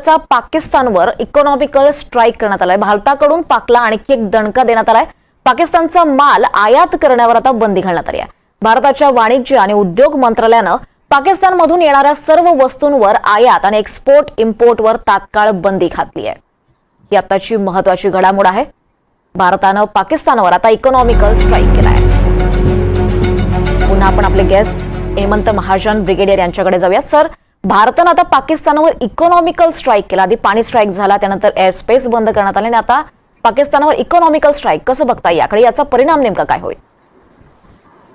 चा पाकिस्तानवर economical strike करण्यात आलाय। भारताकडून पाकला आणखी एक दणका देण्यात आलाय। पाकिस्तानचा माल आयात करण्यावर आता बंदी घालण्यात आली आहे। भारताच्या वाणिज्य आणि उद्योग मंत्रालयानं पाकिस्तानमधून येणाऱ्या सर्व वस्तूंवर आयात आणि एक्सपोर्ट इम्पोर्टवर तात्काळ बंदी घातली आहे। ही आताची महत्त्वाची घडामोड आहे। भारतानं पाकिस्तानवर आता इकॉनॉमिकल स्ट्राईक केला आहे। पुन्हा आपण आपले गेस्ट हेमंत महाजन ब्रिगेडियर यांच्याकडे जाऊयात। सर, भारतानं आता पाकिस्तानवर इकॉनॉमिकल स्ट्राईक केला। आधी पाणी स्ट्राईक झाला, त्यानंतर एअर स्पेस बंद करण्यात आले आणि आता पाकिस्तानवर इकॉनॉमिकल स्ट्राईक कसं बघता याकडे, याचा परिणाम नेमका काय होईल?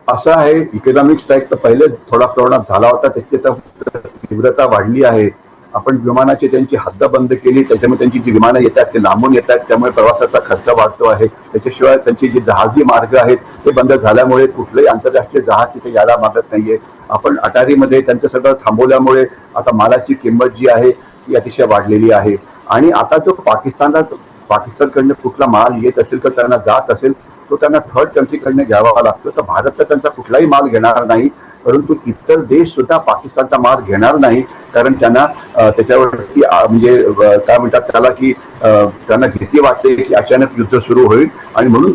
असं आहे, इकॉनॉमिक स्ट्राईक तर पहिले थोडा प्रमाणात झाला होता, त्याची तर तीव्रता वाढली आहे। आपण विमानाची त्यांची हद्द बंद केली, त्याच्यामुळे त्यांची जी विमानं येतात ते लांबून येतात, त्यामुळे प्रवासाचा खर्च वाढतो आहे। त्याच्याशिवाय त्यांची जी जहाजी मार्ग आहेत ते बंद झाल्यामुळे कुठलेही आंतरराष्ट्रीय जहाज तिथे यायला मागत नाहीये। आपण अटारीमध्ये त्यांचं सगळं थांबवल्यामुळे आता मालाची किंमत जी आहे ती अतिशय वाढलेली आहे। आणि आता जो पाकिस्तानकडनं कुठला माल येत असेल तर त्यांना जात असेल तो त्यांना थर्ड कंट्रीकडनं घ्यावा लागतो। तर भारत तर त्यांचा कुठलाही माल घेणार नाही, परंतु इतर देश सुद्धा पाकिस्तानचा माल घेणार नाही, कारण त्यांना त्याच्यावरती म्हणजे काय म्हणतात त्याला की त्यांना भीती वाटते की अचानक युद्ध सुरू होईल। आणि म्हणून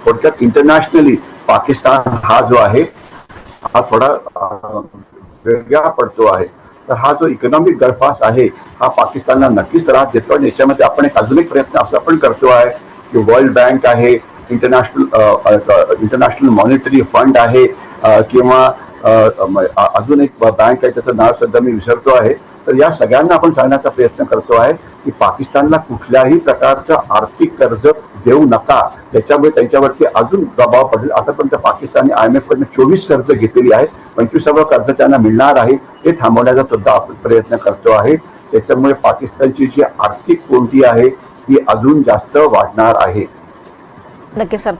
थोडक्यात इंटरनॅशनली पाकिस्तान हा जो आहे हा थोडा वेगळा पडतो आहे। तर हा जो इकॉनॉमिक गळफास आहे हा पाकिस्तानला नक्कीच त्रास देतो। आणि याच्यामध्ये आपण एक अजून एक प्रयत्न असं पण करतो आहे की वर्ल्ड बँक आहे, इंटरनॅशनल मॉनिटरी फंड आहे, किंवा अजून एक बँक आहे त्याचं नाव सध्या मी विसरतो आहे। तर या सगळ्यांना आपण सांगण्याचा प्रयत्न करतो आहे की पाकिस्तानला कुठल्याही प्रकारचं आर्थिक कर्ज देऊ नका, त्याच्यामुळे त्यांच्यावरती अजून दबाव पडेल। आतापर्यंत पाकिस्तानने IMF कडून 24 कर्ज घेतलेली आहेत, 25वं कर्ज त्यांना मिळणार आहे ते थांबवण्याचा सुद्धा आपण प्रयत्न करतो आहे। त्याच्यामुळे पाकिस्तानची जी आर्थिक कोंडी आहे ती अजून जास्त वाढणार आहे। नक्की सर।